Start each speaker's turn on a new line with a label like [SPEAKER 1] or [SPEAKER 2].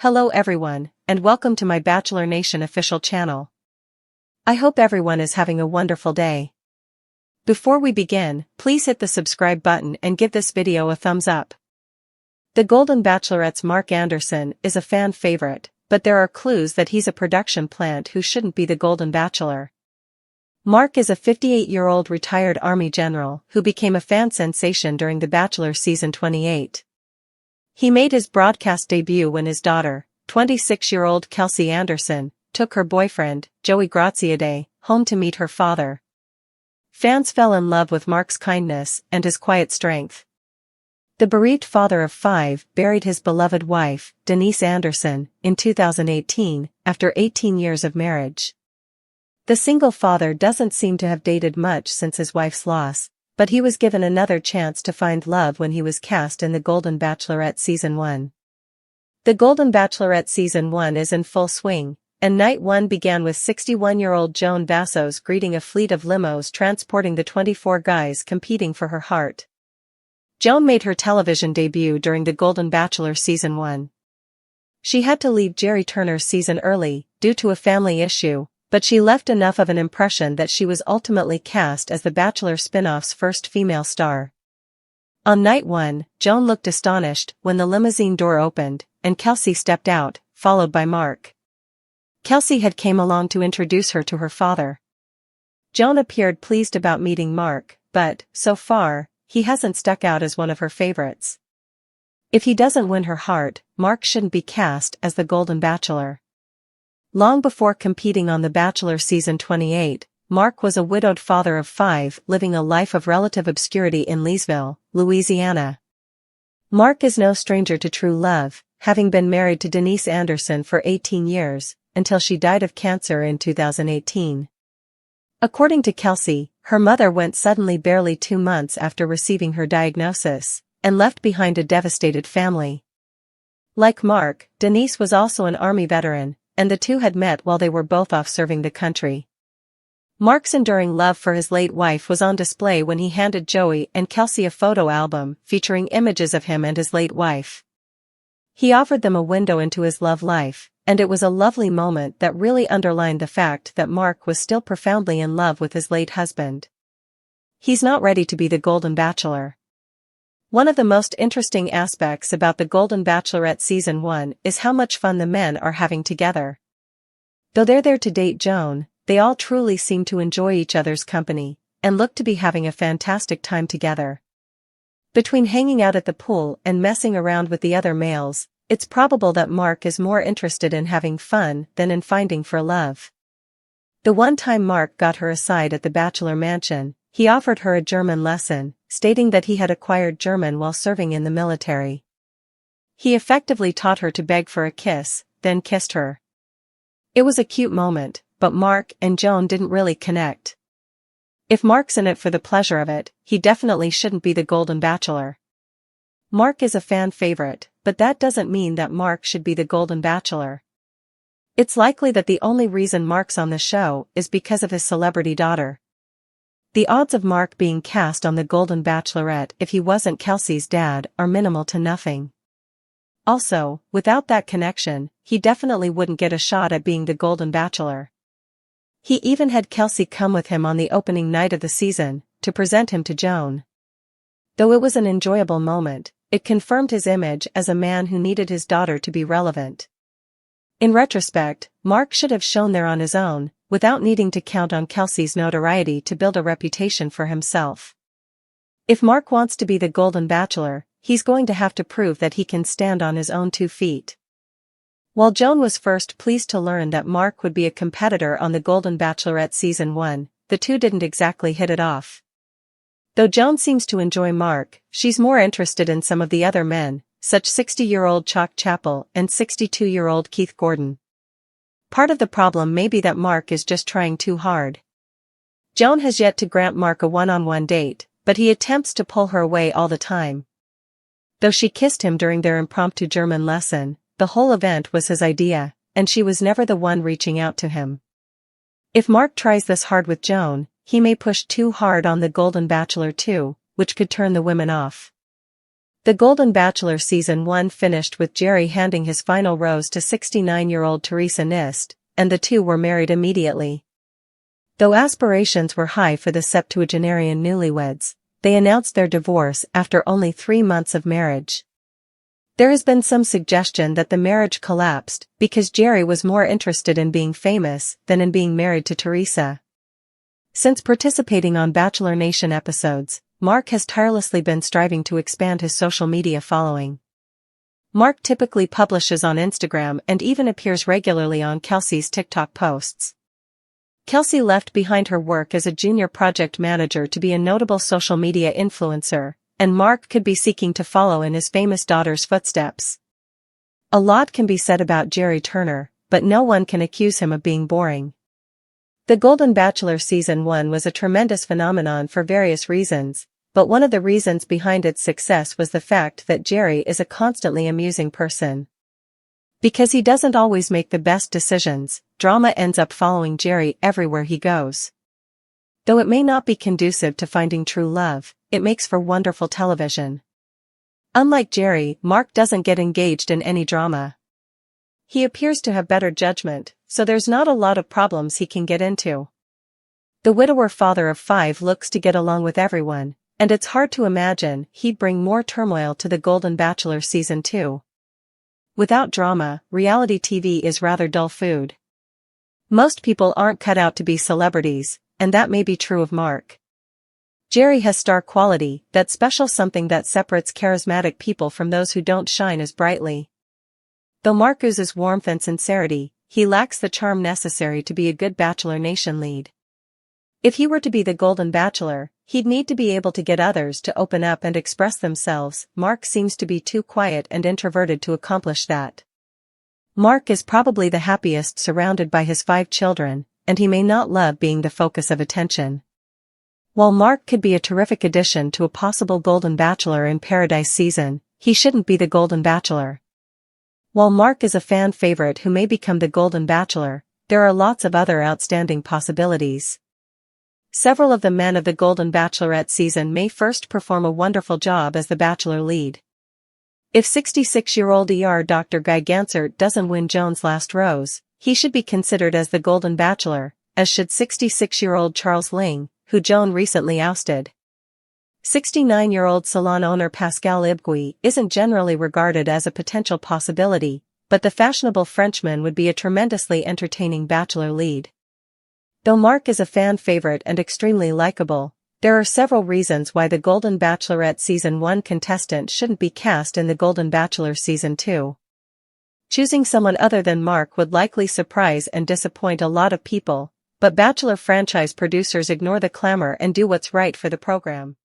[SPEAKER 1] Hello everyone, and welcome to my Bachelor Nation official channel. I hope everyone is having a wonderful day. Before we begin, please hit the subscribe button and give this video a thumbs up. The Golden Bachelorette's Mark Anderson is a fan favorite, but there are clues that he's a production plant who shouldn't be the Golden Bachelor. Mark is a 58-year-old retired Army general who became a fan sensation during The Bachelor season 28. He made his broadcast debut when his daughter, 26-year-old Kelsey Anderson, took her boyfriend, Joey Graziadei, home to meet her father. Fans fell in love with Mark's kindness and his quiet strength. The bereaved father of 5 buried his beloved wife, Denise Anderson, in 2018, after 18 years of marriage. The single father doesn't seem to have dated much since his wife's loss, but he was given another chance to find love when he was cast in The Golden Bachelorette Season 1. The Golden Bachelorette Season 1 is in full swing, and Night 1 began with 61-year-old Joan Vassos greeting a fleet of limos transporting the 24 guys competing for her heart. Joan made her television debut during The Golden Bachelor Season 1. She had to leave Jerry Turner's season early, due to a family issue, but she left enough of an impression that she was ultimately cast as The Bachelor spin-off's first female star. On Night 1, Joan looked astonished when the limousine door opened, and Kelsey stepped out, followed by Mark. Kelsey had came along to introduce her to her father. Joan appeared pleased about meeting Mark, but, so far, he hasn't stuck out as one of her favorites. If he doesn't win her heart, Mark shouldn't be cast as the Golden Bachelor. Long before competing on The Bachelor Season 28, Mark was a widowed father of 5 living a life of relative obscurity in Leesville, Louisiana. Mark is no stranger to true love, having been married to Denise Anderson for 18 years, until she died of cancer in 2018. According to Kelsey, her mother went suddenly barely 2 months after receiving her diagnosis, and left behind a devastated family. Like Mark, Denise was also an Army veteran, and the two had met while they were both off serving the country. Mark's enduring love for his late wife was on display when he handed Joey and Kelsey a photo album featuring images of him and his late wife. He offered them a window into his love life, and it was a lovely moment that really underlined the fact that Mark was still profoundly in love with his late husband. He's not ready to be the Golden Bachelor. One of the most interesting aspects about The Golden Bachelorette Season 1 is how much fun the men are having together. Though they're there to date Joan, they all truly seem to enjoy each other's company, and look to be having a fantastic time together. Between hanging out at the pool and messing around with the other males, it's probable that Mark is more interested in having fun than in finding for love. The one time Mark got her aside at the Bachelor Mansion, he offered her a German lesson, stating that he had acquired German while serving in the military. He effectively taught her to beg for a kiss, then kissed her. It was a cute moment, but Mark and Joan didn't really connect. If Mark's in it for the pleasure of it, he definitely shouldn't be the Golden Bachelor. Mark is a fan favorite, but that doesn't mean that Mark should be the Golden Bachelor. It's likely that the only reason Mark's on the show is because of his celebrity daughter. The odds of Mark being cast on The Golden Bachelorette if he wasn't Kelsey's dad are minimal to nothing. Also, without that connection, he definitely wouldn't get a shot at being the Golden Bachelor. He even had Kelsey come with him on the opening night of the season, to present him to Joan. Though it was an enjoyable moment, it confirmed his image as a man who needed his daughter to be relevant. In retrospect, Mark should have shown there on his own, without needing to count on Kelsey's notoriety to build a reputation for himself. If Mark wants to be the Golden Bachelor, he's going to have to prove that he can stand on his own 2 feet. While Joan was first pleased to learn that Mark would be a competitor on The Golden Bachelorette Season 1, the two didn't exactly hit it off. Though Joan seems to enjoy Mark, she's more interested in some of the other men, such 60-year-old Chuck Chappell and 62-year-old Keith Gordon. Part of the problem may be that Mark is just trying too hard. Joan has yet to grant Mark a one-on-one date, but he attempts to pull her away all the time. Though she kissed him during their impromptu German lesson, the whole event was his idea, and she was never the one reaching out to him. If Mark tries this hard with Joan, he may push too hard on The Golden Bachelor too, which could turn the women off. The Golden Bachelor Season 1 finished with Jerry handing his final rose to 69-year-old Teresa Nist, and the two were married immediately. Though aspirations were high for the septuagenarian newlyweds, they announced their divorce after only 3 months of marriage. There has been some suggestion that the marriage collapsed because Jerry was more interested in being famous than in being married to Teresa. Since participating on Bachelor Nation episodes, Mark has tirelessly been striving to expand his social media following. Mark typically publishes on Instagram and even appears regularly on Kelsey's TikTok posts. Kelsey left behind her work as a junior project manager to be a notable social media influencer, and Mark could be seeking to follow in his famous daughter's footsteps. A lot can be said about Jerry Turner, but no one can accuse him of being boring. The Golden Bachelor Season 1 was a tremendous phenomenon for various reasons, but one of the reasons behind its success was the fact that Jerry is a constantly amusing person. Because he doesn't always make the best decisions, drama ends up following Jerry everywhere he goes. Though it may not be conducive to finding true love, it makes for wonderful television. Unlike Jerry, Mark doesn't get engaged in any drama. He appears to have better judgment, so there's not a lot of problems he can get into. The widower father of 5 looks to get along with everyone, and it's hard to imagine he'd bring more turmoil to the Golden Bachelor Season 2. Without drama, reality TV is rather dull food. Most people aren't cut out to be celebrities, and that may be true of Mark. Jerry has star quality, that special something that separates charismatic people from those who don't shine as brightly. Though Mark oozes warmth and sincerity, he lacks the charm necessary to be a good Bachelor Nation lead. If he were to be the Golden Bachelor, he'd need to be able to get others to open up and express themselves. Mark seems to be too quiet and introverted to accomplish that. Mark is probably the happiest surrounded by his 5 children, and he may not love being the focus of attention. While Mark could be a terrific addition to a possible Golden Bachelor in Paradise season, he shouldn't be the Golden Bachelor. While Mark is a fan favorite who may become the Golden Bachelor, there are lots of other outstanding possibilities. Several of the men of the Golden Bachelorette season may first perform a wonderful job as the Bachelor lead. If 66-year-old Dr. Guy Gansert doesn't win Joan's last rose, he should be considered as the Golden Bachelor, as should 66-year-old Charles Ling, who Joan recently ousted. 69-year-old salon owner Pascal Ibgui isn't generally regarded as a potential possibility, but the fashionable Frenchman would be a tremendously entertaining Bachelor lead. Though Mark is a fan favorite and extremely likable, there are several reasons why the Golden Bachelorette Season 1 contestant shouldn't be cast in the Golden Bachelor Season 2. Choosing someone other than Mark would likely surprise and disappoint a lot of people, but Bachelor franchise producers ignore the clamor and do what's right for the program.